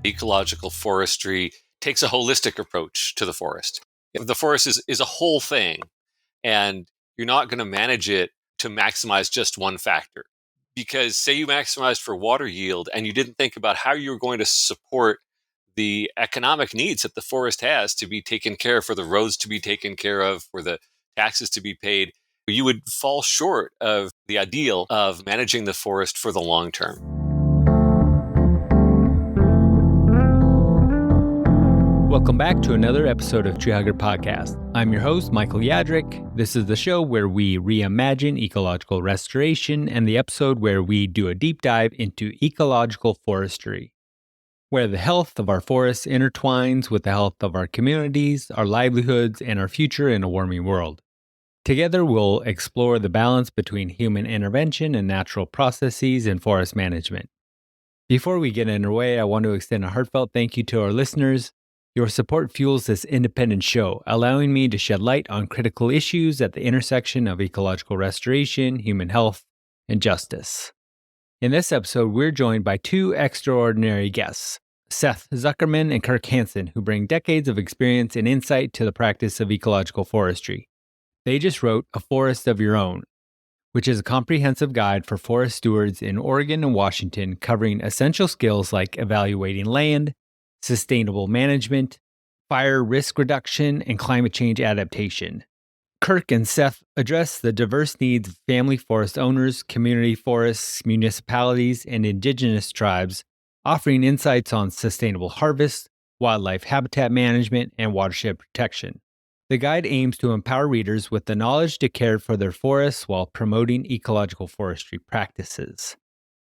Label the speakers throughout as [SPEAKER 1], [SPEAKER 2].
[SPEAKER 1] Ecological forestry takes a holistic approach to the forest. The forest is a whole thing, and you're not going to manage it to maximize just one factor. Because say you maximized for water yield and you didn't think about how you were going to support the economic needs that the forest has to be taken care of, for the roads to be taken care of, for the taxes to be paid, you would fall short of the ideal of managing the forest for the long term.
[SPEAKER 2] Welcome back to another episode of Tree Hugger Podcast. I'm your host, Michael Yadrick. This is the show where we reimagine ecological restoration and the episode where we do a deep dive into ecological forestry, where the health of our forests intertwines with the health of our communities, our livelihoods, and our future in a warming world. Together, we'll explore the balance between human intervention and natural processes in forest management. Before we get underway, I want to extend a heartfelt thank you to our listeners. Your support fuels this independent show, allowing me to shed light on critical issues at the intersection of ecological restoration, human health, and justice. In this episode, we're joined by two extraordinary guests, Seth Zuckerman and Kirk Hanson, who bring decades of experience and insight to the practice of ecological forestry. They just wrote A Forest of Your Own, which is a comprehensive guide for forest stewards in Oregon and Washington, covering essential skills like evaluating land, sustainable management, fire risk reduction, and climate change adaptation. Kirk and Seth address the diverse needs of family forest owners, community forests, municipalities, and Indigenous tribes, offering insights on sustainable harvest, wildlife habitat management, and watershed protection. The guide aims to empower readers with the knowledge to care for their forests while promoting ecological forestry practices.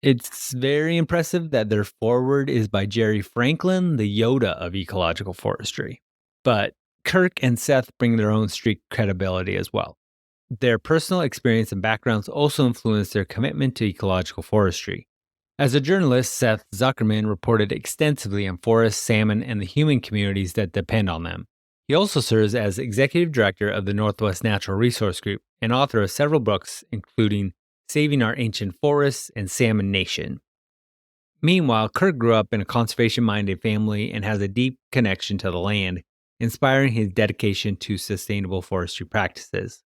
[SPEAKER 2] It's very impressive that their foreword is by Jerry Franklin, the Yoda of ecological forestry. But Kirk and Seth bring their own street credibility as well. Their personal experience and backgrounds also influence their commitment to ecological forestry. As a journalist, Seth Zuckerman reported extensively on forests, salmon, and the human communities that depend on them. He also serves as executive director of the Northwest Natural Resource Group and author of several books, including Saving Our Ancient Forests and Salmon Nation. Meanwhile, Kirk grew up in a conservation-minded family and has a deep connection to the land, inspiring his dedication to sustainable forestry practices.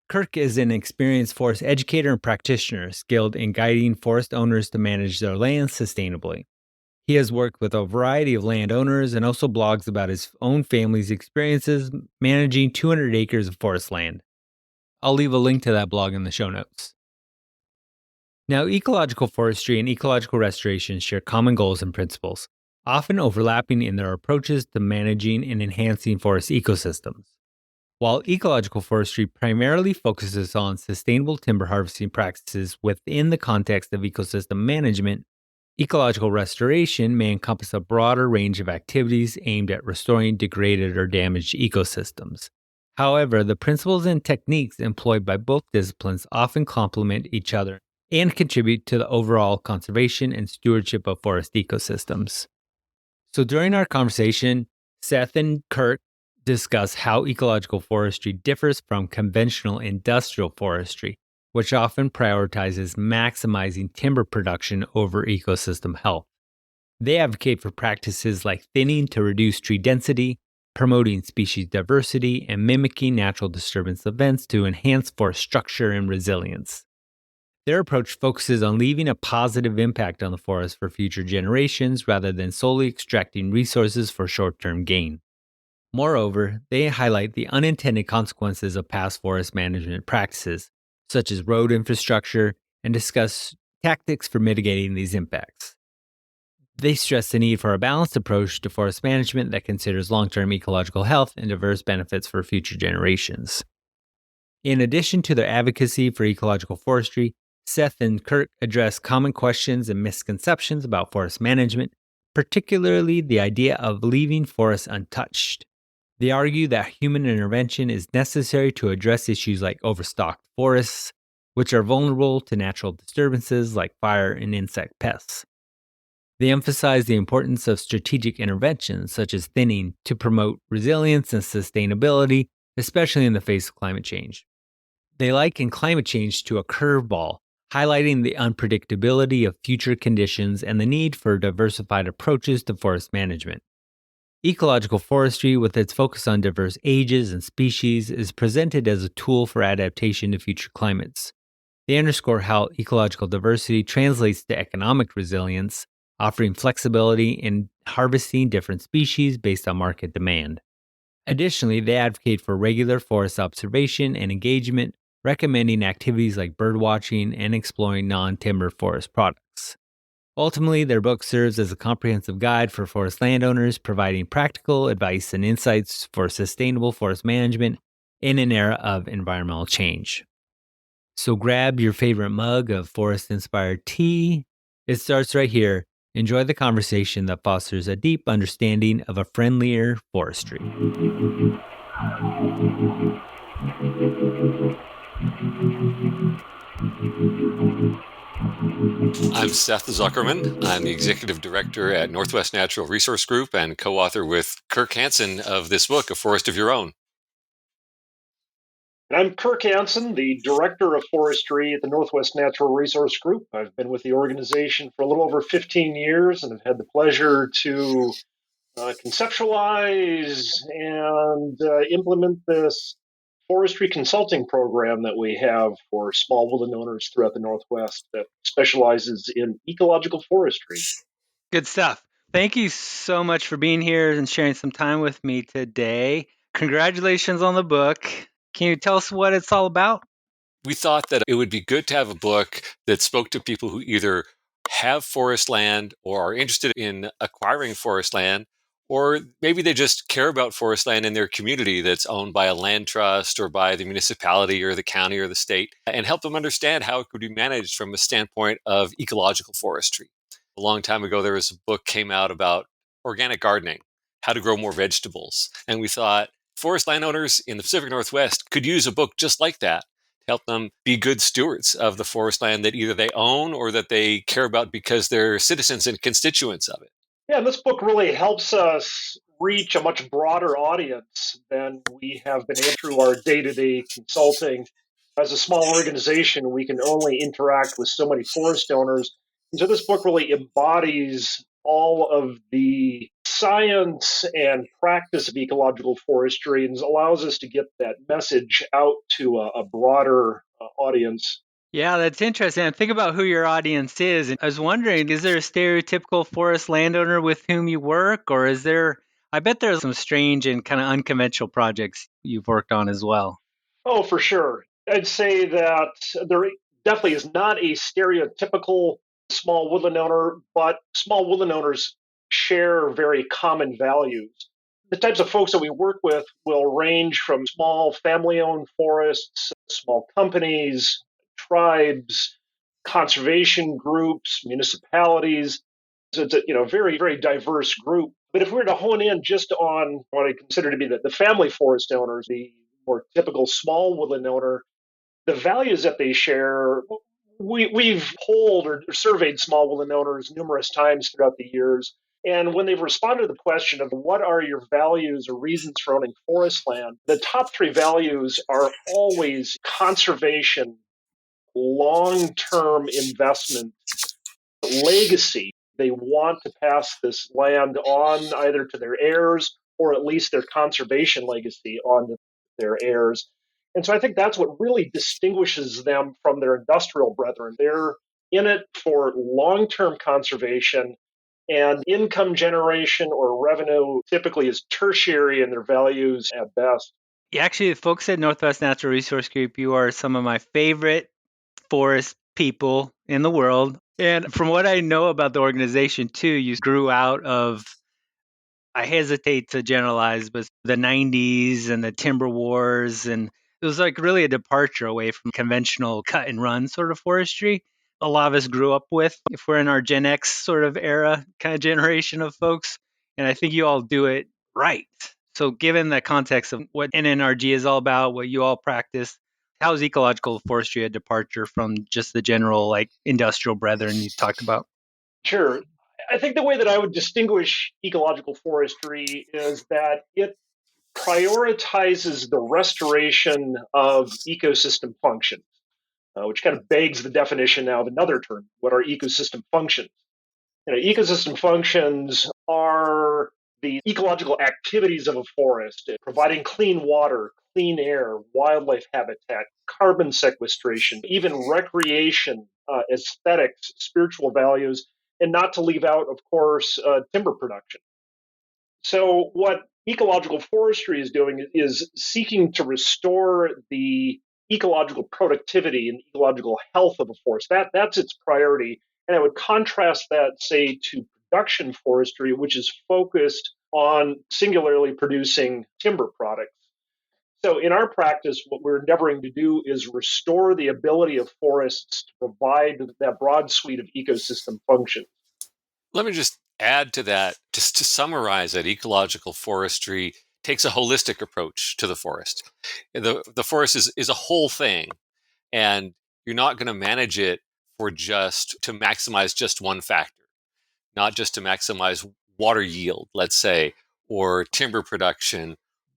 [SPEAKER 2] Kirk is an experienced forest educator and practitioner skilled in guiding forest owners to manage their land sustainably. He has worked with a variety of landowners and also blogs about his own family's experiences managing 200 acres of forest land. I'll leave a link to that blog in the show notes. Now, ecological forestry and ecological restoration share common goals and principles, often overlapping in their approaches to managing and enhancing forest ecosystems. While ecological forestry primarily focuses on sustainable timber harvesting practices within the context of ecosystem management, ecological restoration may encompass a broader range of activities aimed at restoring degraded or damaged ecosystems. However, the principles and techniques employed by both disciplines often complement each other and contribute to the overall conservation and stewardship of forest ecosystems. So during our conversation, Seth and Kirk discuss how ecological forestry differs from conventional industrial forestry, which often prioritizes maximizing timber production over ecosystem health. They advocate for practices like thinning to reduce tree density, promoting species diversity, and mimicking natural disturbance events to enhance forest structure and resilience. Their approach focuses on leaving a positive impact on the forest for future generations rather than solely extracting resources for short-term gain. Moreover, they highlight the unintended consequences of past forest management practices, such as road infrastructure, and discuss tactics for mitigating these impacts. They stress the need for a balanced approach to forest management that considers long-term ecological health and diverse benefits for future generations. In addition to their advocacy for ecological forestry, Seth and Kirk address common questions and misconceptions about forest management, particularly the idea of leaving forests untouched. They argue that human intervention is necessary to address issues like overstocked forests, which are vulnerable to natural disturbances like fire and insect pests. They emphasize the importance of strategic interventions such as thinning to promote resilience and sustainability, especially in the face of climate change. They liken climate change to a curveball, highlighting the unpredictability of future conditions and the need for diversified approaches to forest management. Ecological forestry, with its focus on diverse ages and species, is presented as a tool for adaptation to future climates. They underscore how ecological diversity translates to economic resilience, offering flexibility in harvesting different species based on market demand. Additionally, they advocate for regular forest observation and engagement, recommending activities like birdwatching and exploring non-timber forest products. Ultimately, their book serves as a comprehensive guide for forest landowners, providing practical advice and insights for sustainable forest management in an era of environmental change. So grab your favorite mug of forest-inspired tea. It starts right here. Enjoy the conversation that fosters a deep understanding of a friendlier forestry.
[SPEAKER 1] I'm Seth Zuckerman. I'm the executive director at Northwest Natural Resource Group and co-author with Kirk Hanson of this book, A Forest of Your Own.
[SPEAKER 3] And I'm Kirk Hanson, the Director of Forestry at the Northwest Natural Resource Group. I've been with the organization for a little over 15 years and have had the pleasure to conceptualize and implement this forestry consulting program that we have for small woodland owners throughout the Northwest that specializes in ecological forestry.
[SPEAKER 4] Good stuff. Thank you so much for being here and sharing some time with me today. Congratulations on the book. Can you tell us what it's all about?
[SPEAKER 1] We thought that it would be good to have a book that spoke to people who either have forest land or are interested in acquiring forest land, or maybe they just care about forest land in their community that's owned by a land trust or by the municipality or the county or the state, and help them understand how it could be managed from a standpoint of ecological forestry. A long time ago, there was a book came out about organic gardening, how to grow more vegetables. And we thought forest landowners in the Pacific Northwest could use a book just like that, help them be good stewards of the forest land that either they own or that they care about because they're citizens and constituents of it.
[SPEAKER 3] Yeah, this book really helps us reach a much broader audience than we have been able through our day-to-day consulting. As a small organization, we can only interact with so many forest owners. And so this book really embodies all of the science and practice of ecological forestry and allows us to get that message out to a broader audience.
[SPEAKER 4] Yeah, that's interesting. And think about who your audience is. And I was wondering, is there a stereotypical forest landowner with whom you work, or is there, I bet there's some strange and kind of unconventional projects you've worked on as well.
[SPEAKER 3] Oh, for sure. I'd say that there definitely is not a stereotypical small woodland owner, but small woodland owners share very common values. The types of folks that we work with will range from small family owned forests, small companies, tribes, conservation groups, municipalities. So it's a very, very diverse group. But if we were to hone in just on what I consider to be the family forest owners, the more typical small woodland owner, the values that they share, we've polled or surveyed small woodland owners numerous times throughout the years. And when they've responded to the question of what are your values or reasons for owning forest land, the top three values are always conservation, long-term investment, legacy. They want to pass this land on either to their heirs or at least their conservation legacy on to their heirs. And so I think that's what really distinguishes them from their industrial brethren. They're in it for long term conservation, and income generation or revenue typically is tertiary in their values at best.
[SPEAKER 4] Yeah, actually, the folks at Northwest Natural Resource Group, you are some of my favorite forest people in the world. And from what I know about the organization, too, you grew out of, I hesitate to generalize, but the 90s and the timber wars. And it was like really a departure away from conventional cut and run sort of forestry. A lot of us grew up with, if we're in our Gen X sort of era kind of generation of folks. And I think you all do it right. So, given the context of what NNRG is all about, what you all practice, how is ecological forestry a departure from just the general like industrial brethren you talked about?
[SPEAKER 3] Sure. I think the way that I would distinguish ecological forestry is that it prioritizes the restoration of ecosystem function. which kind of begs the definition now of another term. What are ecosystem functions? Ecosystem functions are the ecological activities of a forest, providing clean water, clean air, wildlife habitat, carbon sequestration, even recreation, aesthetics, spiritual values, and not to leave out, of course, timber production. So, what ecological forestry is doing is seeking to restore the ecological productivity and ecological health of a forest. That's its priority. And I would contrast that, say, to production forestry, which is focused on singularly producing timber products. So, in our practice, what we're endeavoring to do is restore the ability of forests to provide that broad suite of ecosystem functions.
[SPEAKER 1] Let me just add to that, just to summarize it, ecological forestry takes a holistic approach to the forest. The forest is a whole thing, and you're not going to manage it for just to maximize just one factor, not just to maximize water yield, let's say, or timber production.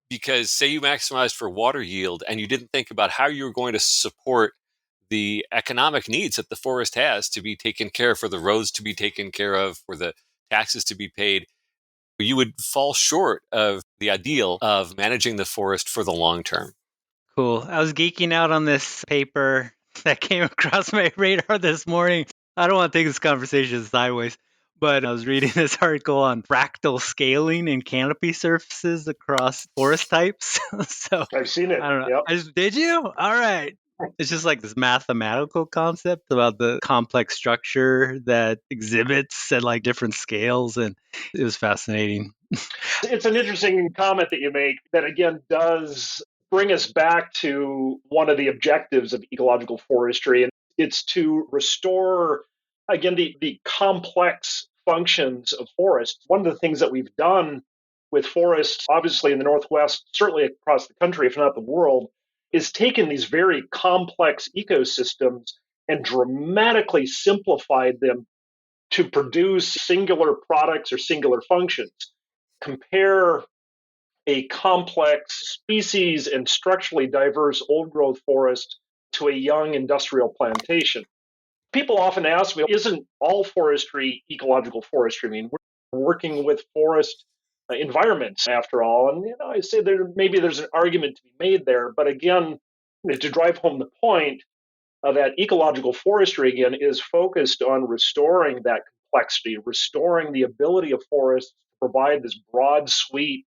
[SPEAKER 1] Because say you maximized for water yield and you didn't think about how you were going to support the economic needs that the forest has to be taken care of, for the roads to be taken care of, for the taxes to be paid, you would fall short of the ideal of managing the forest for the long term.
[SPEAKER 4] Cool. I was geeking out on this paper that came across my radar this morning. I don't want to take this conversation sideways, but I was reading this article on fractal scaling in canopy surfaces across forest types. So
[SPEAKER 3] I've seen it.
[SPEAKER 4] I don't know.
[SPEAKER 3] Yep.
[SPEAKER 4] Did you? All right. It's just like this mathematical concept about the complex structure that exhibits at like different scales. And it was fascinating.
[SPEAKER 3] It's an interesting comment that you make that, again, does bring us back to one of the objectives of ecological forestry, and it's to restore, again, the complex functions of forests. One of the things that we've done with forests, obviously in the Northwest, certainly across the country, if not the world, is taken these very complex ecosystems and dramatically simplified them to produce singular products or singular functions. Compare a complex species and structurally diverse old growth forest to a young industrial plantation. People often ask me, isn't all forestry ecological forestry? I mean, we're working with forest environments after all. And I say maybe there's an argument to be made there. But again, to drive home the point, that ecological forestry, again, is focused on restoring that complexity, restoring the ability of forests to provide this broad suite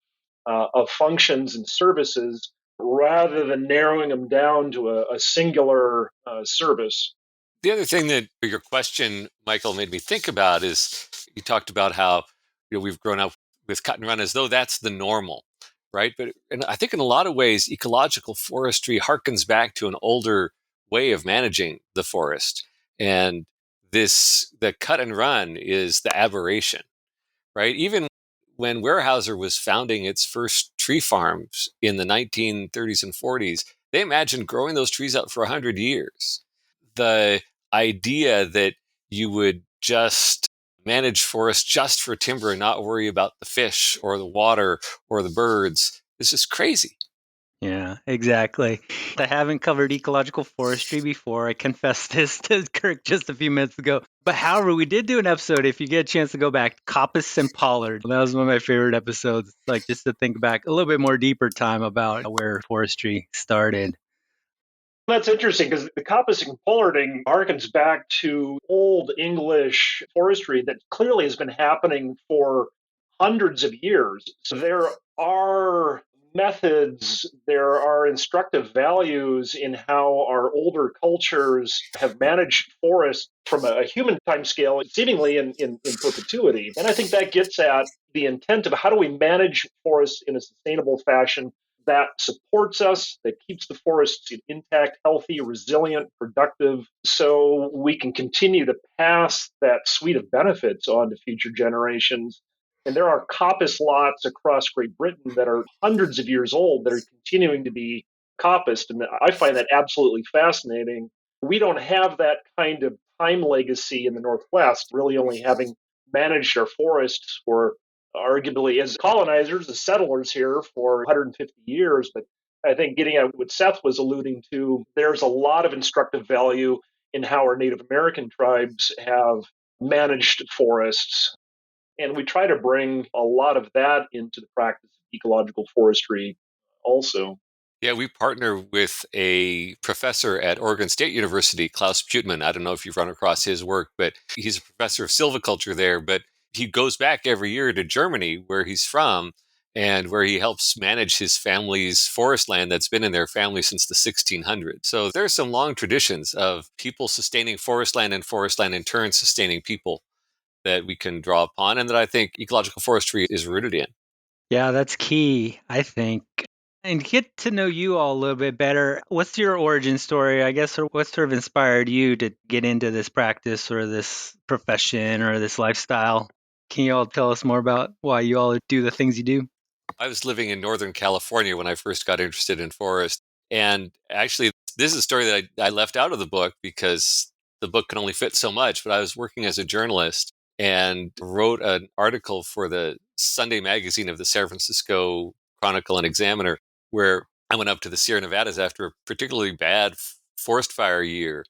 [SPEAKER 3] of functions and services rather than narrowing them down to a singular service.
[SPEAKER 1] The other thing that your question, Michael, made me think about is you talked about how we've grown up with cut and run as though that's the normal, right? But and I think in a lot of ways, ecological forestry harkens back to an older way of managing the forest, and the cut and run is the aberration, right? Even when Weyerhaeuser was founding its first tree farms in the 1930s and 40s, they imagined growing those trees out for 100 years. The idea that you would just manage forests just for timber and not worry about the fish or the water or the birds is just crazy.
[SPEAKER 4] Yeah, exactly. I haven't covered ecological forestry before. I confessed this to Kirk just a few minutes ago. But however, we did do an episode, if you get a chance to go back, Coppice and Pollard. That was one of my favorite episodes, like just to think back a little bit more deeper time about where forestry started.
[SPEAKER 3] That's interesting because the coppicing and pollarding harkens back to old English forestry that clearly has been happening for hundreds of years. So there are methods, there are instructive values in how our older cultures have managed forests from a human time scale, seemingly in perpetuity. And I think that gets at the intent of how do we manage forests in a sustainable fashion that supports us, that keeps the forests intact, healthy, resilient, productive, so we can continue to pass that suite of benefits on to future generations. And there are coppice lots across Great Britain that are hundreds of years old that are continuing to be coppiced. And I find that absolutely fascinating. We don't have that kind of time legacy in the Northwest, really only having managed our forests for arguably as colonizers, as settlers here for 150 years. But I think getting at what Seth was alluding to, there's a lot of instructive value in how our Native American tribes have managed forests. And we try to bring a lot of that into the practice of ecological forestry also.
[SPEAKER 1] Yeah, we partner with a professor at Oregon State University, Klaus Putman. I don't know if you've run across his work, but he's a professor of silviculture there. But he goes back every year to Germany, where he's from, and where he helps manage his family's forest land that's been in their family since the 1600s. So there's some long traditions of people sustaining forest land and forest land in turn sustaining people that we can draw upon, and that I think ecological forestry is rooted in.
[SPEAKER 4] Yeah, that's key, I think. And get to know you all a little bit better. What's your origin story, I guess, or what sort of inspired you to get into this practice or this profession or this lifestyle? Can you all tell us more about why you all do the things you do?
[SPEAKER 1] I was living in Northern California when I first got interested in forest. And actually, this is a story that I left out of the book because the book can only fit so much. But I was working as a journalist and wrote an article for the Sunday magazine of the San Francisco Chronicle and Examiner, where I went up to the Sierra Nevadas after a particularly bad forest fire year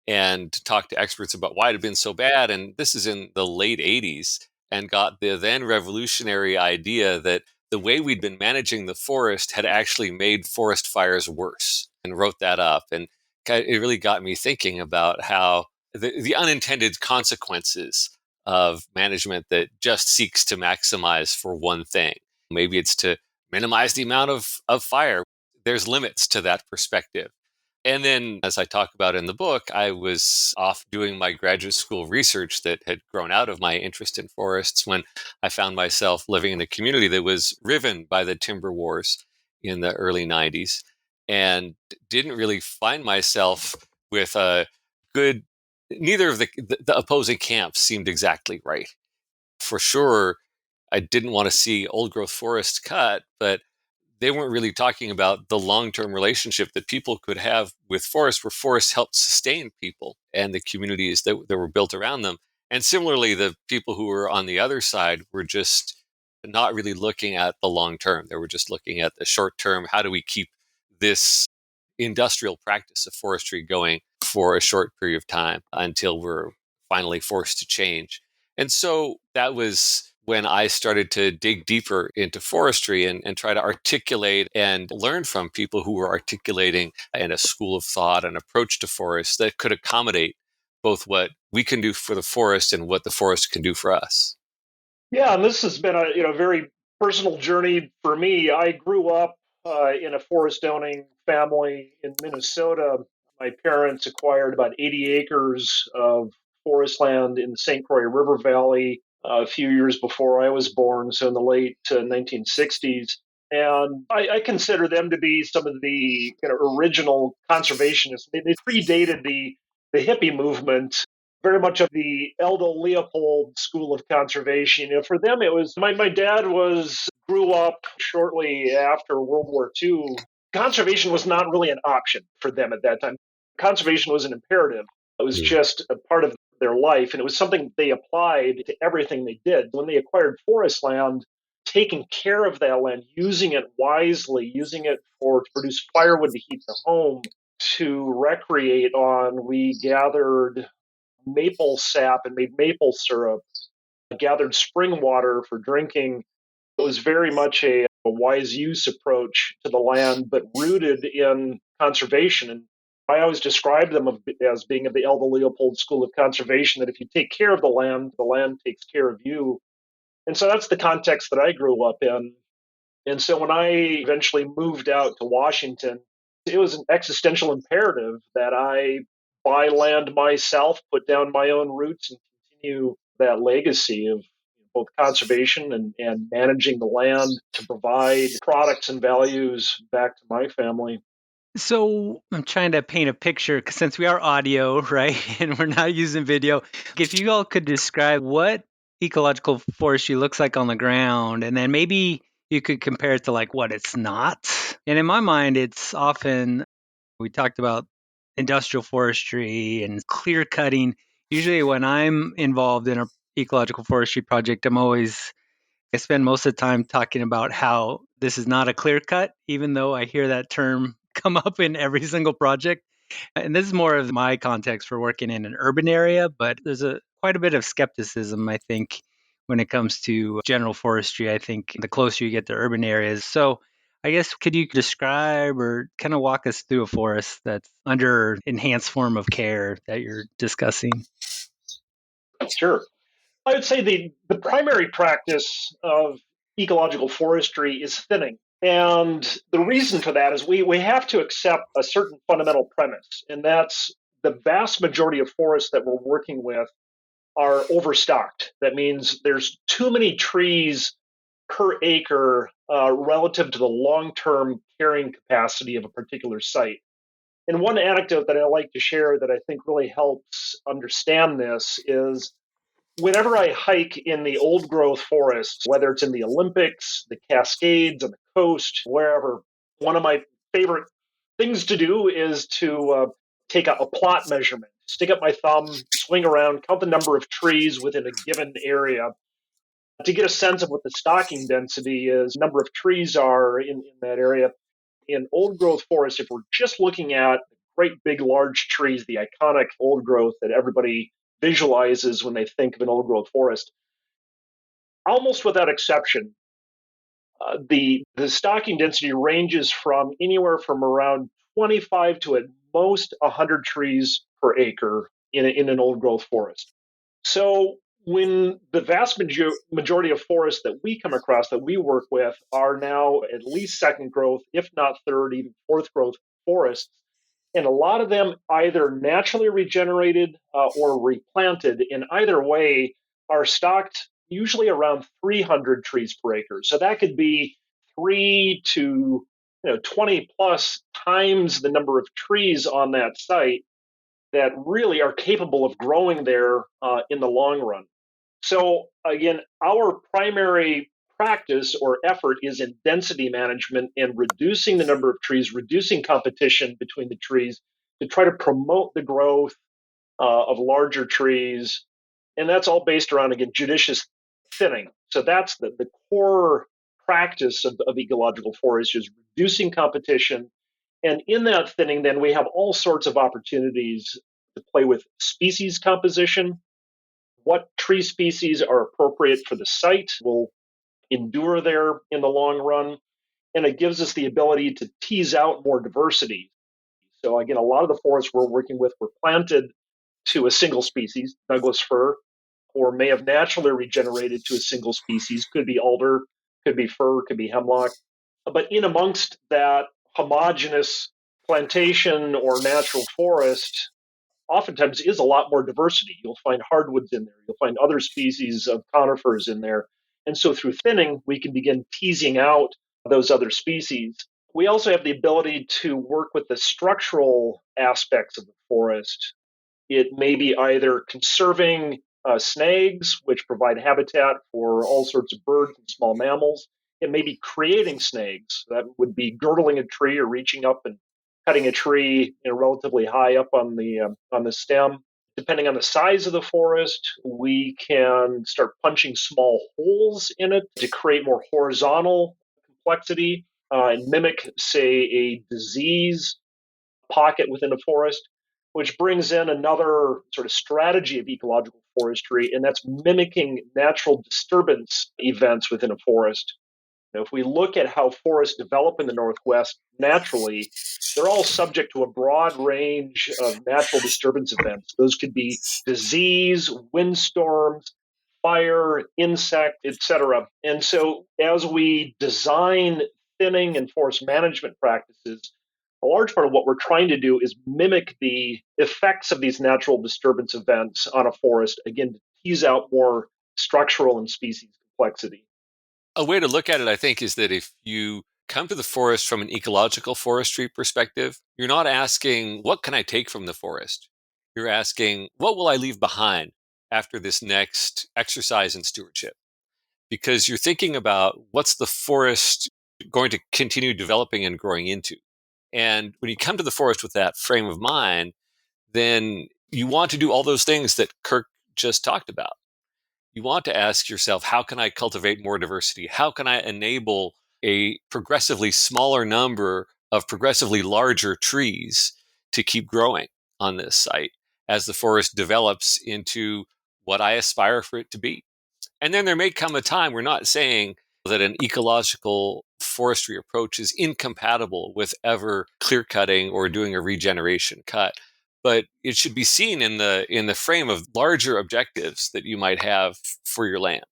[SPEAKER 1] and talked to experts about why it had been so bad. And this is in the late 80s, and got the then revolutionary idea that the way we'd been managing the forest had actually made forest fires worse, and wrote that up. And it really got me thinking about how the unintended consequences of management that just seeks to maximize for one thing. Maybe it's to minimize the amount of fire. There's limits to that perspective. And then, as I talk about in the book, I was off doing my graduate school research that had grown out of my interest in forests when I found myself living in a community that was riven by the timber wars in the early 90s, and didn't really find myself with a good, neither of the opposing camps seemed exactly right. For sure, I didn't want to see old growth forests cut, but they weren't really talking about the long-term relationship that people could have with forests, where forests helped sustain people and the communities that were built around them. And similarly, the people who were on the other side were just not really looking at the long term. They were just looking at the short term. How do we keep this industrial practice of forestry going for a short period of time until we're finally forced to change? And so that was when I started to dig deeper into forestry and try to articulate and learn from people who were articulating in a school of thought, an approach to forests that could accommodate both what we can do for the forest and what the forest can do for us.
[SPEAKER 3] Yeah, and this has been a very personal journey for me. I grew up in a forest owning family in Minnesota. My parents acquired about 80 acres of forest land in the St. Croix River Valley a few years before I was born, so in the late 1960s. And I consider them to be some of the original conservationists. They predated the hippie movement, very much of the Aldo Leopold school of conservation. For them, it was my dad grew up shortly after World War II. Conservation was not really an option for them at that time. Conservation was an imperative. It was just a part of their life, and it was something they applied to everything they did. When they acquired forest land, taking care of that land, using it wisely, using it to produce firewood to heat the home, to recreate on, we gathered maple sap and made maple syrup, gathered spring water for drinking. It was very much a wise use approach to the land, but rooted in conservation. And I always describe them as being of the Aldo Leopold school of conservation, that if you take care of the land takes care of you. And so that's the context that I grew up in. And so when I eventually moved out to Washington, it was an existential imperative that I buy land myself, put down my own roots, and continue that legacy of both conservation and managing the land to provide products and values back to my family.
[SPEAKER 4] So I'm trying to paint a picture 'cause since we are audio, right, and we're not using video. If you all could describe what ecological forestry looks like on the ground, and then maybe you could compare it to like what it's not. And in my mind, it's often, we talked about industrial forestry and clear cutting. Usually when I'm involved in an ecological forestry project, I'm always I spend most of the time talking about how this is not a clear cut, even though I hear that term come up in every single project. And this is more of my context for working in an urban area, but there's quite a bit of skepticism, I think, when it comes to general forestry. I think the closer you get to urban areas. So I guess could you describe or kind of walk us through a forest that's under enhanced form of care that you're discussing?
[SPEAKER 3] Sure. I would say the primary practice of ecological forestry is thinning. And the reason for that is we have to accept a certain fundamental premise, and that's the vast majority of forests that we're working with are overstocked. That means there's too many trees per acre relative to the long term carrying capacity of a particular site. And one anecdote that I like to share that I think really helps understand this is whenever I hike in the old growth forests, whether it's in the Olympics, the Cascades, on the coast, wherever, one of my favorite things to do is to take a plot measurement, stick up my thumb, swing around, count the number of trees within a given area to get a sense of what the stocking density is, number of trees are in that area. In old growth forests, if we're just looking at great big large trees, the iconic old growth that everybody visualizes when they think of an old growth forest, almost without exception, the stocking density ranges from anywhere from around 25 to at most 100 trees per acre in an old growth forest. So when the vast majority of forests that we come across, that we work with, are now at least second growth, if not third, even fourth growth forests, and a lot of them either naturally regenerated or replanted, in either way, are stocked usually around 300 trees per acre. So that could be 3 to 20 plus times the number of trees on that site that really are capable of growing there in the long run. So again, our primary practice or effort is in density management and reducing the number of trees, reducing competition between the trees to try to promote the growth of larger trees. And that's all based around, again, judicious thinning. So that's the core practice of ecological forestry is reducing competition. And in that thinning, then we have all sorts of opportunities to play with species composition. What tree species are appropriate for the site will endure there in the long run. And it gives us the ability to tease out more diversity. So, again, a lot of the forests we're working with were planted to a single species, Douglas fir, or may have naturally regenerated to a single species, could be alder, could be fir, could be hemlock. But in amongst that homogeneous plantation or natural forest, oftentimes is a lot more diversity. You'll find hardwoods in there. You'll find other species of conifers in there. And so through thinning, we can begin teasing out those other species. We also have the ability to work with the structural aspects of the forest. It may be either conserving snags, which provide habitat for all sorts of birds and small mammals. It may be creating snags. That would be girdling a tree or reaching up and cutting a tree relatively high up on the stem. Depending on the size of the forest, we can start punching small holes in it to create more horizontal complexity and mimic, say, a disease pocket within a forest, which brings in another sort of strategy of ecological forestry, and that's mimicking natural disturbance events within a forest. If we look at how forests develop in the Northwest naturally, they're all subject to a broad range of natural disturbance events. Those could be disease, windstorms, fire, insect, etc. And so as we design thinning and forest management practices, a large part of what we're trying to do is mimic the effects of these natural disturbance events on a forest, again, to tease out more structural and species complexity.
[SPEAKER 1] A way to look at it, I think, is that if you come to the forest from an ecological forestry perspective, you're not asking, what can I take from the forest? You're asking, what will I leave behind after this next exercise in stewardship? Because you're thinking about what's the forest going to continue developing and growing into. And when you come to the forest with that frame of mind, then you want to do all those things that Kirk just talked about. You want to ask yourself, how can I cultivate more diversity? How can I enable a progressively smaller number of progressively larger trees to keep growing on this site as the forest develops into what I aspire for it to be? And then there may come a time, we're not saying that an ecological forestry approach is incompatible with ever clear cutting or doing a regeneration cut, but it should be seen in the frame of larger objectives that you might have for your land.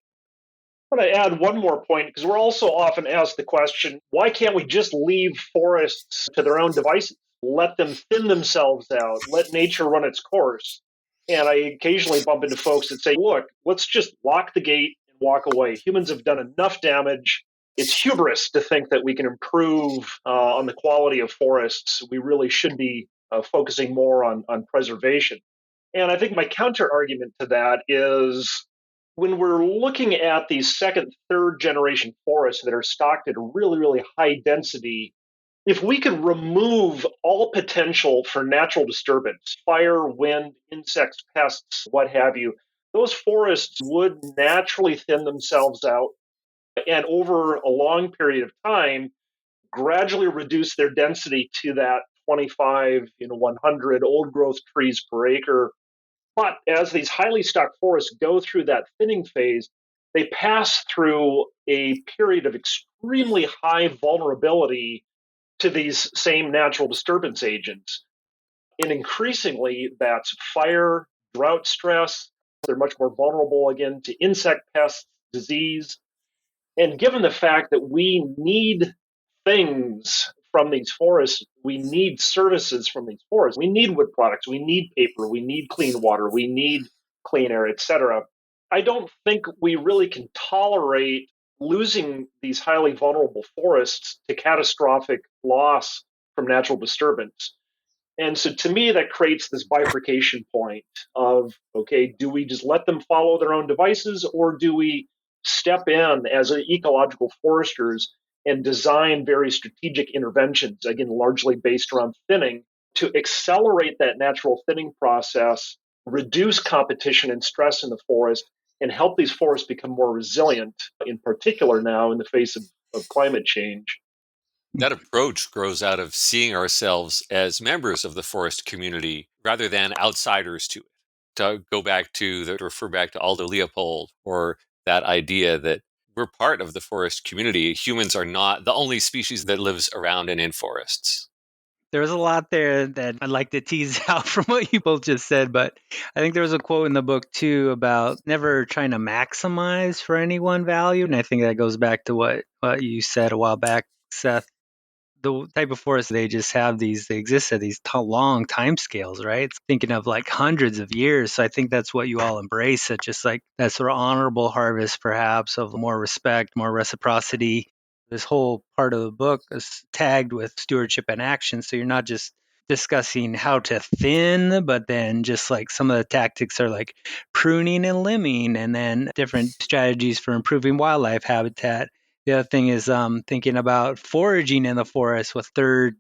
[SPEAKER 3] I want to add one more point because we're also often asked the question, why can't we just leave forests to their own devices? Let them thin themselves out, let nature run its course. And I occasionally bump into folks that say, look, let's just lock the gate and walk away. Humans have done enough damage. It's hubris to think that we can improve on the quality of forests. We really should be focusing more on preservation. And I think my counter argument to that is when we're looking at these second, third generation forests that are stocked at a really, really high density, if we could remove all potential for natural disturbance, fire, wind, insects, pests, what have you, those forests would naturally thin themselves out and over a long period of time gradually reduce their density to that 25, 100 old growth trees per acre. But as these highly stocked forests go through that thinning phase, they pass through a period of extremely high vulnerability to these same natural disturbance agents. And increasingly, that's fire, drought stress. They're much more vulnerable again to insect pests, disease. And given the fact that we need things from these forests, we need services from these forests. We need wood products, we need paper, we need clean water, we need clean air, etc. I don't think we really can tolerate losing these highly vulnerable forests to catastrophic loss from natural disturbance. And so to me, that creates this bifurcation point of, okay, do we just let them follow their own devices, or do we step in as ecological foresters and design very strategic interventions, again, largely based around thinning, to accelerate that natural thinning process, reduce competition and stress in the forest, and help these forests become more resilient, in particular now in the face of climate change.
[SPEAKER 1] That approach grows out of seeing ourselves as members of the forest community rather than outsiders to it. To refer back to Aldo Leopold, or that idea that we're part of the forest community. Humans are not the only species that lives around and in forests.
[SPEAKER 4] There was a lot there that I'd like to tease out from what you both just said, but I think there was a quote in the book too about never trying to maximize for any one value. And I think that goes back to what you said a while back, Seth. The type of forest they just have they exist at these long time scales, right? It's thinking of like hundreds of years. So I think that's what you all embrace. It's just like that sort of honorable harvest, perhaps, of more respect, more reciprocity. This whole part of the book is tagged with stewardship and action. So you're not just discussing how to thin, but then just like some of the tactics are like pruning and limbing, and then different strategies for improving wildlife habitat. The other thing is thinking about foraging in the forest with third,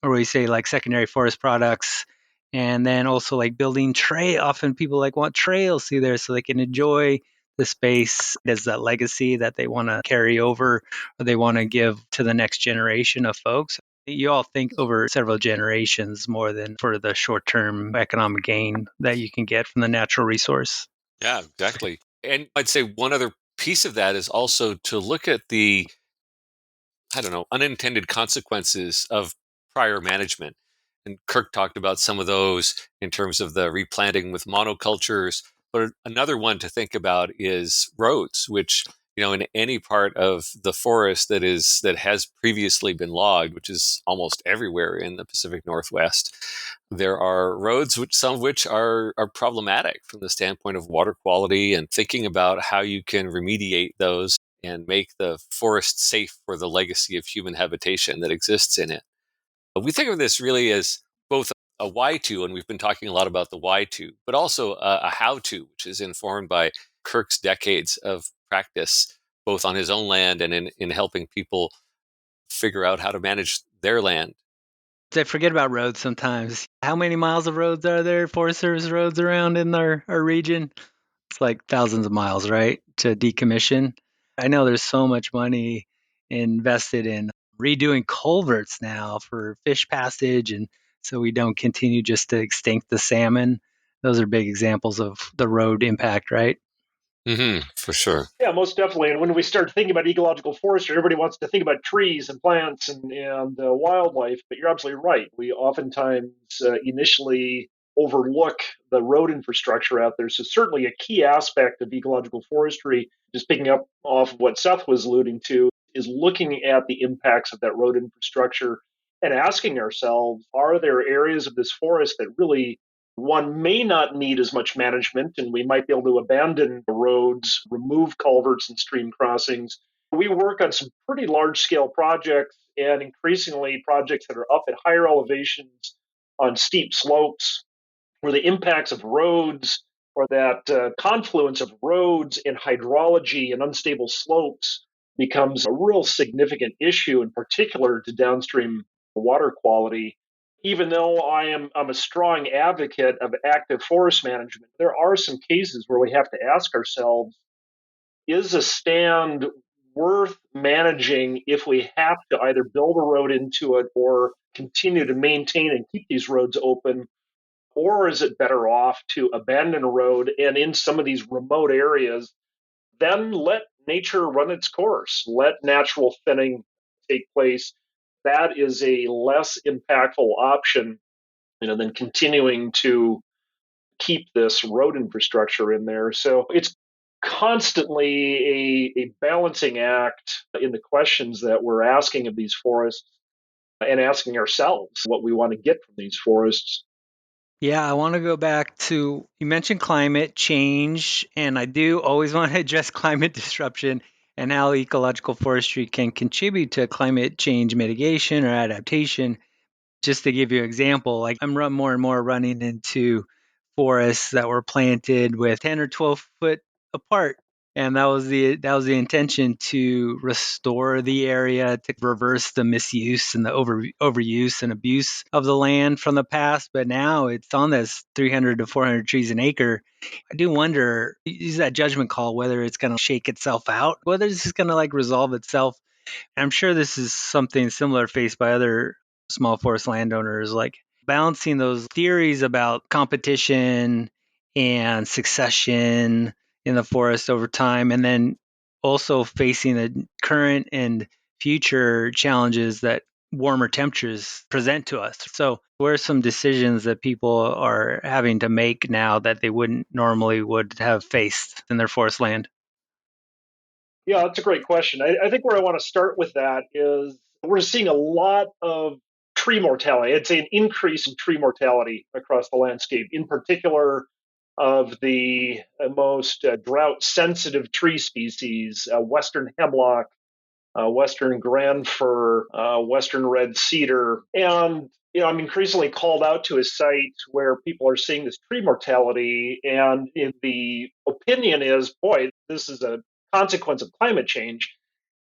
[SPEAKER 4] or we say like secondary forest products, and then also like building trail. Often people like want trails through there so they can enjoy the space as that legacy that they want to carry over, or they want to give to the next generation of folks. You all think over several generations more than for the short-term economic gain that you can get from the natural resource.
[SPEAKER 1] Yeah, exactly. And I'd say one other piece of that is also to look at the, unintended consequences of prior management. And Kirk talked about some of those in terms of the replanting with monocultures. But another one to think about is roads, which, in any part of the forest that has previously been logged, which is almost everywhere in the Pacific Northwest, there are roads some of which are problematic from the standpoint of water quality, and thinking about how you can remediate those and make the forest safe for the legacy of human habitation that exists in it. But we think of this really as both a why to, and we've been talking a lot about the why to, but also a how to, which is informed by Kirk's decades of practice, both on his own land and in helping people figure out how to manage their land.
[SPEAKER 4] I forget about roads sometimes. How many miles of roads are there, Forest Service roads around in our region? It's like thousands of miles, right, to decommission. I know there's so much money invested in redoing culverts now for fish passage, and so we don't continue just to extinct the salmon. Those are big examples of the road impact, right?
[SPEAKER 1] For sure.
[SPEAKER 3] Yeah, most definitely. And when we start thinking about ecological forestry, everybody wants to think about trees and plants and wildlife. But you're absolutely right. We oftentimes initially overlook the road infrastructure out there. So certainly a key aspect of ecological forestry, just picking up off of what Seth was alluding to, is looking at the impacts of that road infrastructure and asking ourselves, are there areas of this forest that really one may not need as much management, and we might be able to abandon roads, remove culverts and stream crossings. We work on some pretty large scale projects and increasingly projects that are up at higher elevations on steep slopes where the impacts of roads or that confluence of roads and hydrology and unstable slopes becomes a real significant issue, in particular to downstream water quality. Even though I'm a strong advocate of active forest management, there are some cases where we have to ask ourselves, is a stand worth managing if we have to either build a road into it or continue to maintain and keep these roads open? Or is it better off to abandon a road and in some of these remote areas, then let nature run its course, let natural thinning take place? That is a less impactful option, than continuing to keep this road infrastructure in there. So it's constantly a balancing act in the questions that we're asking of these forests and asking ourselves what we want to get from these forests.
[SPEAKER 4] Yeah, I want to go back to you mentioned climate change, and I do always want to address climate disruption and how ecological forestry can contribute to climate change mitigation or adaptation. Just to give you an example, like more and more running into forests that were planted with 10 or 12 foot apart. And that was the intention, to restore the area, to reverse the misuse and the overuse and abuse of the land from the past. But now it's on this 300 to 400 trees an acre. I do wonder, use that judgment call, whether it's going to shake itself out, whether it's just going to like resolve itself. I'm sure this is something similar faced by other small forest landowners, like balancing those theories about competition and succession in the forest over time, and then also facing the current and future challenges that warmer temperatures present to us. So, what are some decisions that people are having to make now that they wouldn't normally would have faced in their forest land?
[SPEAKER 3] Yeah, that's a great question. I think where I want to start with that is we're seeing a lot of tree mortality. I'd say an increase in tree mortality across the landscape, in particular of the most drought sensitive tree species, Western hemlock, Western grand fir, Western red cedar. And I'm increasingly called out to a site where people are seeing this tree mortality, and the opinion is, boy, this is a consequence of climate change.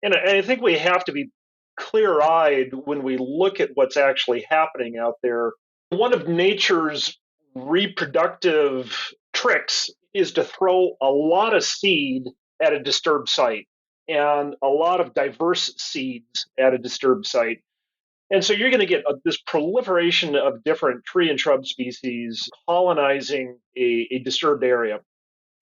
[SPEAKER 3] And I think we have to be clear-eyed when we look at what's actually happening out there. One of nature's reproductive tricks is to throw a lot of seed at a disturbed site and a lot of diverse seeds at a disturbed site. And so you're going to get this proliferation of different tree and shrub species colonizing a disturbed area.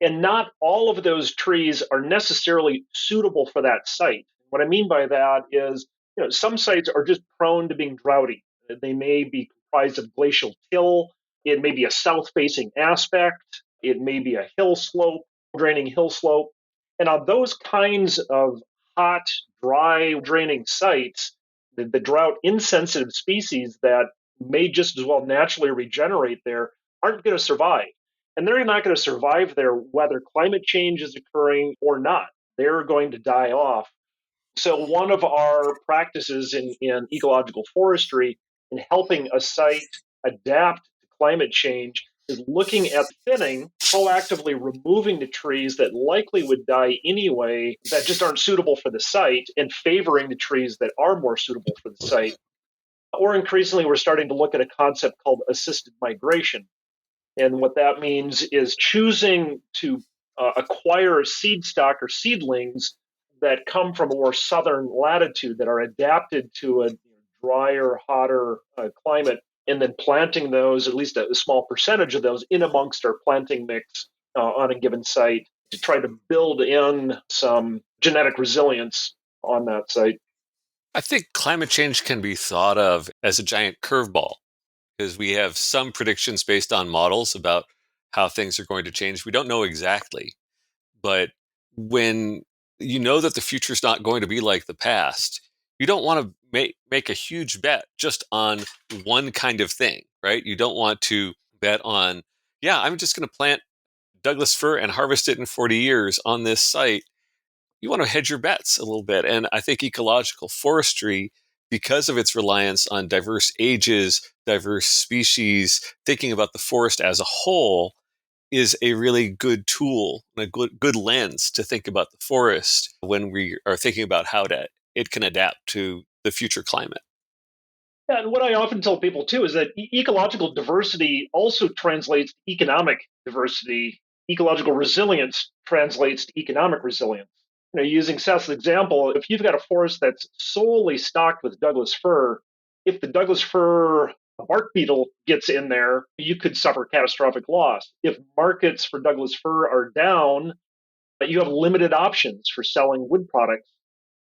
[SPEAKER 3] And not all of those trees are necessarily suitable for that site. What I mean by that is, some sites are just prone to being droughty. They may be comprised of glacial till. It may be a south-facing aspect. It may be a hill slope, draining hill slope. And on those kinds of hot, dry, draining sites, the drought insensitive species that may just as well naturally regenerate there aren't going to survive. And they're not going to survive there whether climate change is occurring or not. They're going to die off. So, one of our practices in ecological forestry in helping a site adapt to climate change is looking at thinning, proactively removing the trees that likely would die anyway, that just aren't suitable for the site, and favoring the trees that are more suitable for the site. Or increasingly, we're starting to look at a concept called assisted migration. And what that means is choosing to acquire seed stock or seedlings that come from a more southern latitude that are adapted to a drier, hotter climate, and then planting those, at least a small percentage of those, in amongst our planting mix on a given site to try to build in some genetic resilience on that site.
[SPEAKER 1] I think climate change can be thought of as a giant curveball because we have some predictions based on models about how things are going to change. We don't know exactly, but when you know that the future is not going to be like the past, you don't want to make a huge bet just on one kind of thing, right? You don't want to bet on, yeah, I'm just going to plant Douglas fir and harvest it in 40 years on this site. You want to hedge your bets a little bit. And I think ecological forestry, because of its reliance on diverse ages, diverse species, thinking about the forest as a whole, is a really good tool and a good lens to think about the forest when we are thinking about how it can adapt to the future climate.
[SPEAKER 3] Yeah, and what I often tell people too is that ecological diversity also translates to economic diversity. Ecological resilience translates to economic resilience. Using Seth's example, if you've got a forest that's solely stocked with Douglas fir, if the Douglas fir bark beetle gets in there, you could suffer catastrophic loss. If markets for Douglas fir are down, you have limited options for selling wood products.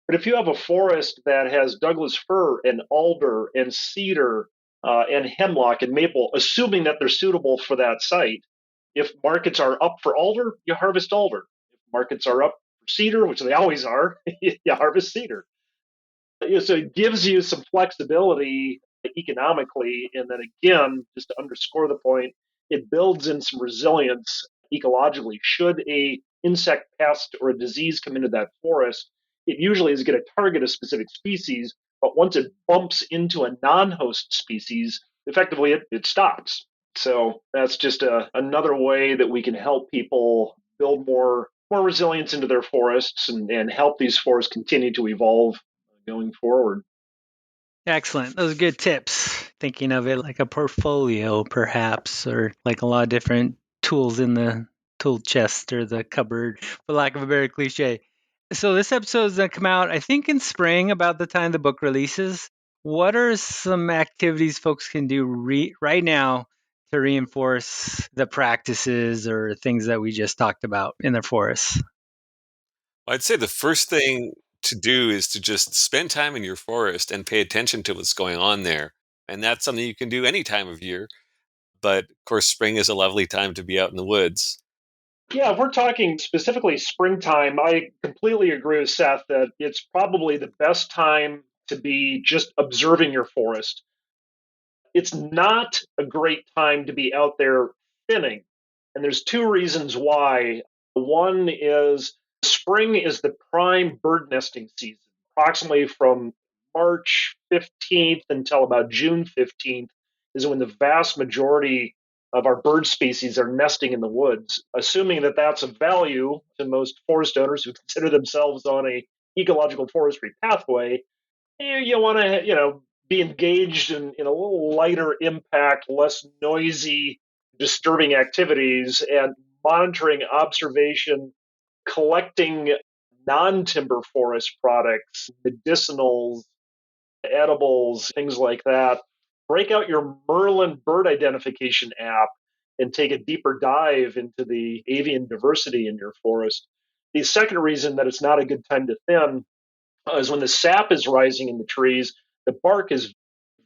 [SPEAKER 3] But if you have a forest that has Douglas fir and alder and cedar and hemlock and maple, assuming that they're suitable for that site, if markets are up for alder, you harvest alder. If markets are up for cedar, which they always are, you harvest cedar. So it gives you some flexibility economically. And then again, just to underscore the point, it builds in some resilience ecologically. Should a insect pest or a disease come into that forest, it usually is going to target a specific species, but once it bumps into a non-host species, effectively it stops. So that's just another way that we can help people build more resilience into their forests and help these forests continue to evolve going forward.
[SPEAKER 4] Excellent. Those are good tips. Thinking of it like a portfolio, perhaps, or like a lot of different tools in the tool chest or the cupboard, for lack of a better cliche. So this episode is going to come out, I think, in spring, about the time the book releases. What are some activities folks can do right now to reinforce the practices or things that we just talked about in their forests?
[SPEAKER 1] I'd say the first thing to do is to just spend time in your forest and pay attention to what's going on there. And that's something you can do any time of year. But of course, spring is a lovely time to be out in the woods.
[SPEAKER 3] Yeah, if we're talking specifically springtime, I completely agree with Seth that it's probably the best time to be just observing your forest. It's not a great time to be out there thinning. And there's two reasons why. One is spring is the prime bird nesting season, approximately from March 15th until about June 15th is when the vast majority of our bird species are nesting in the woods. Assuming that that's of value to most forest owners who consider themselves on a ecological forestry pathway, you want to be engaged in a little lighter impact, less noisy, disturbing activities, and monitoring, observation, collecting non-timber forest products, medicinals, edibles, things like that. Break out your Merlin bird identification app and take a deeper dive into the avian diversity in your forest. The second reason that it's not a good time to thin is when the sap is rising in the trees, the bark is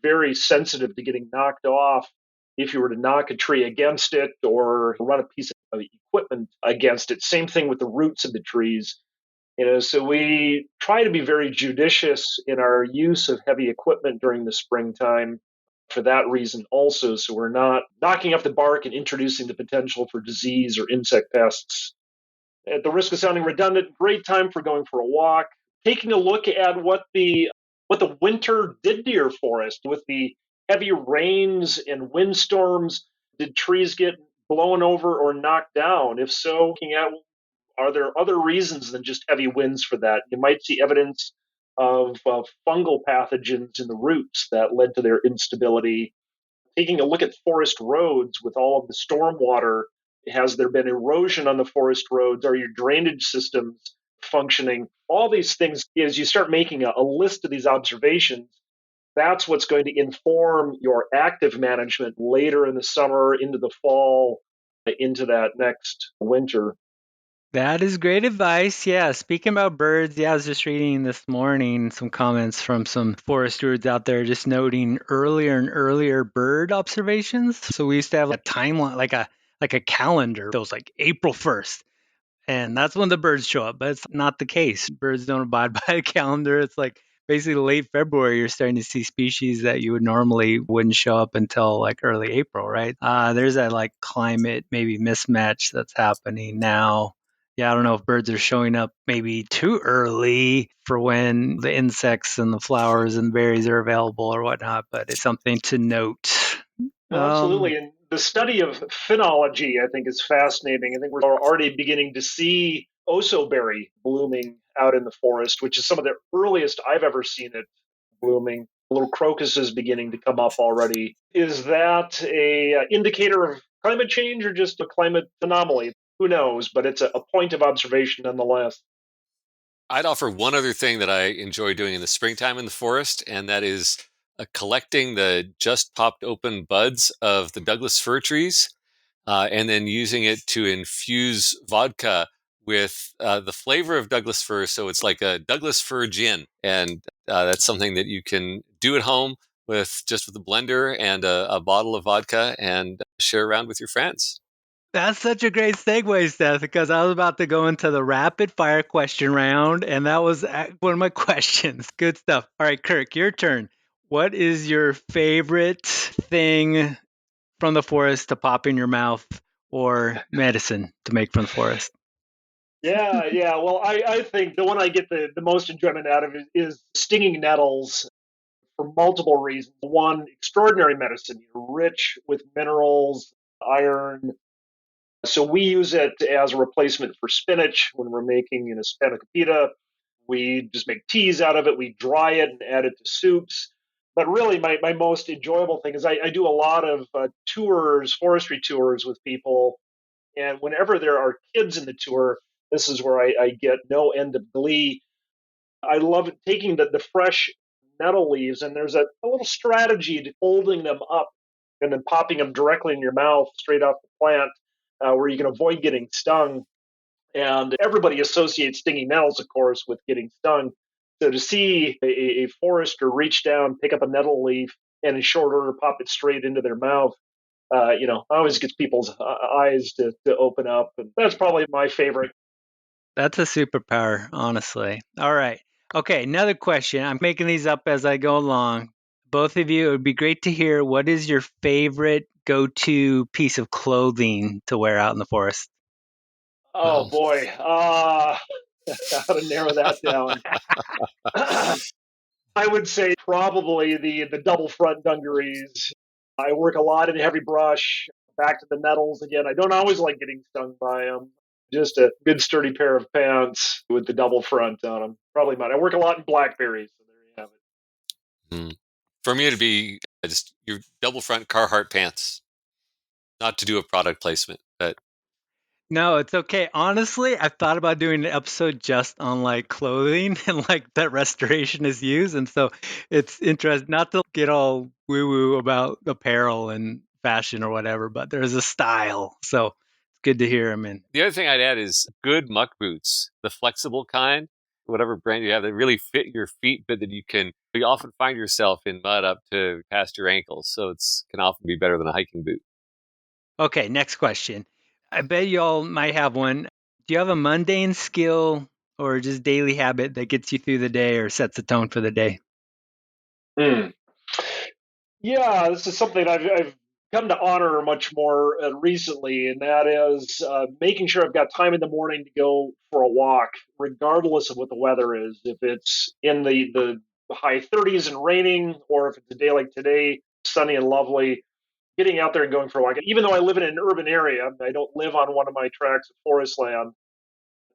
[SPEAKER 3] very sensitive to getting knocked off if you were to knock a tree against it or run a piece of equipment against it. Same thing with the roots of the trees. So we try to be very judicious in our use of heavy equipment during the springtime for that reason also. So we're not knocking up the bark and introducing the potential for disease or insect pests. At the risk of sounding redundant, great time for going for a walk, taking a look at what the winter did to your forest with the heavy rains and windstorms. Did trees get blown over or knocked down? If so, looking at are there other reasons than just heavy winds for that? You might see evidence of fungal pathogens in the roots that led to their instability. Taking a look at forest roads with all of the storm water Has there been erosion on the forest roads? Are your drainage systems functioning? All these things, as you start making a list of these observations, that's what's going to inform your active management later in the summer, into the fall, into that next winter.
[SPEAKER 4] That is great advice. Yeah. Speaking about birds, I was just reading this morning some comments from some forest stewards out there just noting earlier and earlier bird observations. So we used to have a timeline, like a calendar that was like April 1st. And that's when the birds show up, but it's not the case. Birds don't abide by a calendar. It's like basically late February, you're starting to see species that you would normally wouldn't show up until like early April, right? There's that like climate maybe mismatch that's happening now. Yeah, I don't know if birds are showing up maybe too early for when the insects and the flowers and berries are available or whatnot, but it's something to note.
[SPEAKER 3] Well, absolutely. And the study of phenology, I think, is fascinating. I think we're already beginning to see osoberry blooming out in the forest, which is some of the earliest I've ever seen it blooming. Little crocuses beginning to come up already. Is that a indicator of climate change or just a climate anomaly? Who knows? But it's a point of observation nonetheless.
[SPEAKER 1] I'd offer one other thing that I enjoy doing in the springtime in the forest, and that is collecting the just popped open buds of the Douglas fir trees, and then using it to infuse vodka with the flavor of Douglas fir. So it's like a Douglas fir gin, and that's something that you can do at home with a blender and a bottle of vodka, and share around with your friends.
[SPEAKER 4] That's such a great segue, Seth, because I was about to go into the rapid fire question round, and that was one of my questions. Good stuff. All right, Kirk, your turn. What is your favorite thing from the forest to pop in your mouth or medicine to make from the forest?
[SPEAKER 3] Yeah. Well, I think the one I get the most enjoyment out of is stinging nettles for multiple reasons. One, extraordinary medicine, rich with minerals, iron. So we use it as a replacement for spinach when we're making spanakopita. We just make teas out of it. We dry it and add it to soups. But really, my most enjoyable thing is I do a lot of tours, forestry tours with people. And whenever there are kids in the tour, this is where I get no end of glee. I love taking the fresh nettle leaves, and there's a little strategy to folding them up and then popping them directly in your mouth straight off the plant, where you can avoid getting stung. And everybody associates stinging nettles, of course, with getting stung. So to see a forester reach down, pick up a nettle leaf, and in short order pop it straight into their mouth, always gets people's eyes to open up. And that's probably my favorite.
[SPEAKER 4] That's a superpower, honestly. All right. Okay, another question. I'm making these up as I go along. Both of you, it would be great to hear what is your favorite go to piece of clothing to wear out in the forest?
[SPEAKER 3] Oh
[SPEAKER 1] Well,
[SPEAKER 3] boy, how to narrow that down? I would say probably the double front dungarees. I work a lot in heavy brush. Back to the nettles again. I don't always like getting stung by them. Just a good sturdy pair of pants with the double front on them. Probably mine. I work a lot in blackberries, so there you have
[SPEAKER 1] hmm. For me, it'd be just your double front Carhartt pants. Not to do a product placement, but
[SPEAKER 4] No, it's okay. Honestly, I've thought about doing an episode just on like clothing and like that restoration is used. And so it's interesting not to get all woo woo about apparel and fashion or whatever, but there's a style. So it's good to hear him in.
[SPEAKER 1] the other thing I'd add is good muck boots, the flexible kind, whatever brand you have, that really fit your feet, but that you often find yourself in mud up to past your ankles. So it's can often be better than a hiking boot.
[SPEAKER 4] Okay, next question. I bet y'all might have one. Do you have a mundane skill or just daily habit that gets you through the day or sets the tone for the day?
[SPEAKER 3] it. Yeah, this is something I've come to honor much more recently, and that is making sure I've got time in the morning to go for a walk, regardless of what the weather is. If it's in the high 30s and raining, or if it's a day like today, sunny and lovely, getting out there and going for a walk. Even though I live in an urban area, I don't live on one of my tracts of forest land.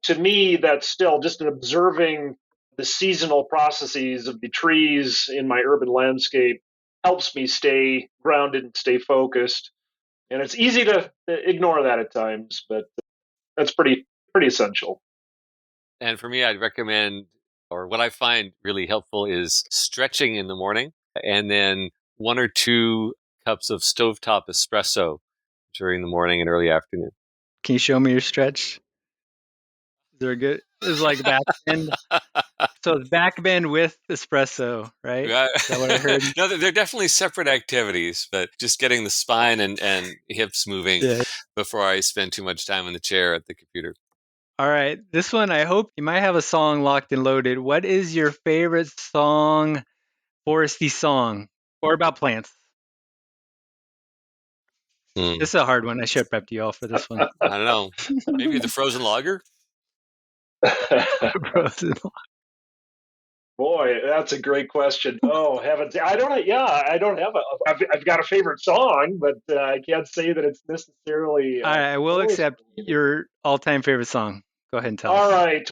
[SPEAKER 3] To me, that's still just an observing the seasonal processes of the trees in my urban landscape helps me stay grounded and stay focused. And it's easy to ignore that at times, but that's pretty essential.
[SPEAKER 1] And for me, I'd recommend, or what I find really helpful is stretching in the morning and then 1 or 2 cups of stovetop espresso during the morning and early afternoon.
[SPEAKER 4] Can you show me your stretch? Is there a good? It's like back bend. So it's back bend with espresso, right? Is that what I heard?
[SPEAKER 1] No, they're definitely separate activities, but just getting the spine and hips moving before I spend too much time in the chair at the computer.
[SPEAKER 4] All right. This one, I hope you might have a song locked and loaded. What is your favorite song, foresty song, or about plants? This is a hard one. I should have prepped you all for this one.
[SPEAKER 1] I don't know. Maybe the Frozen Lager?
[SPEAKER 4] Frozen.
[SPEAKER 3] Boy, that's a great question. Oh, heavens! I don't have I've got a favorite song, but I can't say that it's necessarily.
[SPEAKER 4] All right, I will accept your all-time favorite song. Go ahead and tell us.
[SPEAKER 3] All right,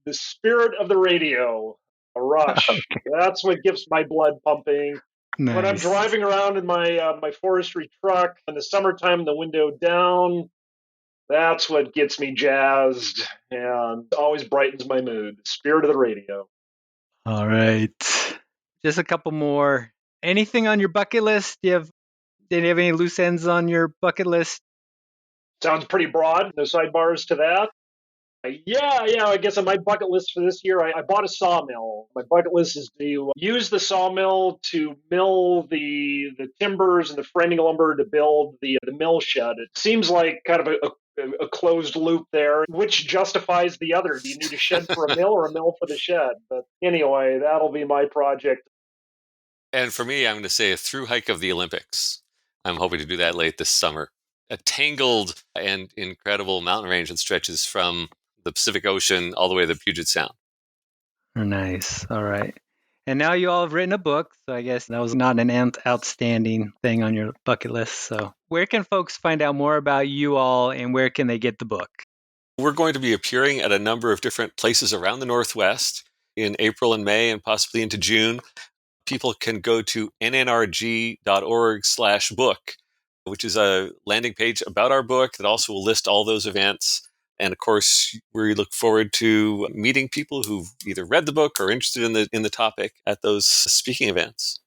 [SPEAKER 3] "The Spirit of the Radio," a Rush. Okay. That's what gets my blood pumping. Nice. When I'm driving around in my my forestry truck in the summertime, the window down, that's what gets me jazzed and always brightens my mood. "The Spirit of the Radio."
[SPEAKER 4] All right. Just a couple more. Anything on your bucket list? Did you have any loose ends on your bucket list?
[SPEAKER 3] Sounds pretty broad. No sidebars to that. Yeah. I guess on my bucket list for this year, I bought a sawmill. My bucket list is to use the sawmill to mill the timbers and the framing lumber to build the mill shed. It seems like kind of a closed loop there. Which justifies the other? Do you need a shed for a mill or a mill for the shed? But anyway, that'll be my project.
[SPEAKER 1] And for me, I'm going to say a through hike of the Olympics. I'm hoping to do that late this summer. A tangled and incredible mountain range that stretches from the Pacific Ocean all the way to the Puget Sound.
[SPEAKER 4] Nice. All right. And now you all have written a book, so I guess that was not an outstanding thing on your bucket list. So where can folks find out more about you all, and where can they get the book?
[SPEAKER 1] We're going to be appearing at a number of different places around the Northwest in April and May and possibly into June. People can go to nnrg.org/book, which is a landing page about our book that also will list all those events. And of course, we look forward to meeting people who've either read the book or interested in the topic at those speaking events.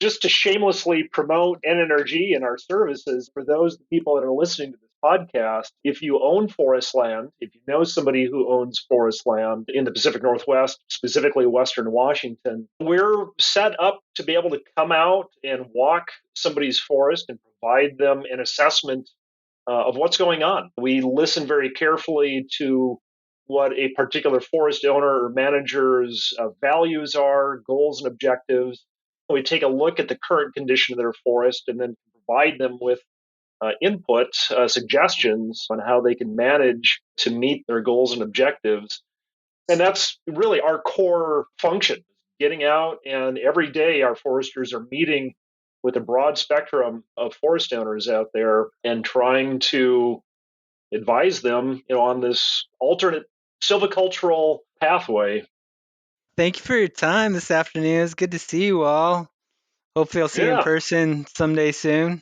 [SPEAKER 3] Just to shamelessly promote NNRG and our services for those people that are listening to this podcast, if you own forest land, if you know somebody who owns forest land in the Pacific Northwest, specifically Western Washington, we're set up to be able to come out and walk somebody's forest and provide them an assessment of what's going on. We listen very carefully to what a particular forest owner or manager's values are, goals and objectives. We take a look at the current condition of their forest and then provide them with input, suggestions on how they can manage to meet their goals and objectives. And that's really our core function, getting out, and every day our foresters are meeting with a broad spectrum of forest owners out there and trying to advise them, on this alternate silvicultural pathway.
[SPEAKER 4] Thank you for your time this afternoon. It's good to see you all. Hopefully I'll see you in person someday soon.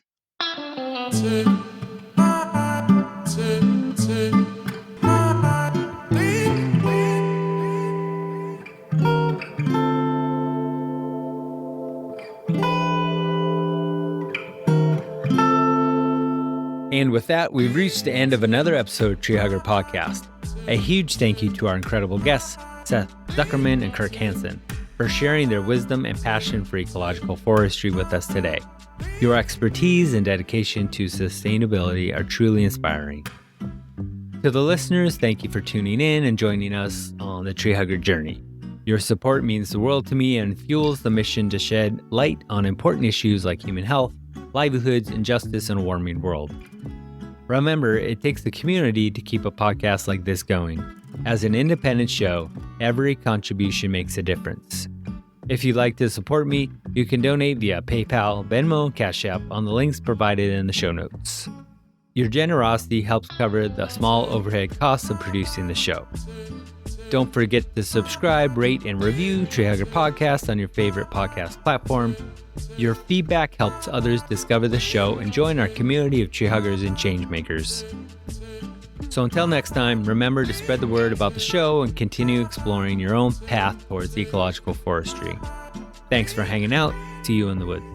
[SPEAKER 4] And with that, we've reached the end of another episode of Tree Hugger Podcast. A huge thank you to our incredible guests, Seth Zuckerman and Kirk Hanson, for sharing their wisdom and passion for ecological forestry with us today. Your expertise and dedication to sustainability are truly inspiring. To the listeners, thank you for tuning in and joining us on the Tree Hugger journey. Your support means the world to me and fuels the mission to shed light on important issues like human health, livelihoods, and justice in a warming world. Remember, it takes the community to keep a podcast like this going. As an independent show, every contribution makes a difference. If you'd like to support me, you can donate via PayPal, Venmo, Cash App on the links provided in the show notes. Your generosity helps cover the small overhead costs of producing the show.
[SPEAKER 2] Don't forget to subscribe, rate, and review Treehugger Podcast on your favorite podcast platform. Your feedback helps others discover the show and join our community of tree huggers and changemakers. So until next time, remember to spread the word about the show and continue exploring your own path towards ecological forestry. Thanks for hanging out. See you in the woods.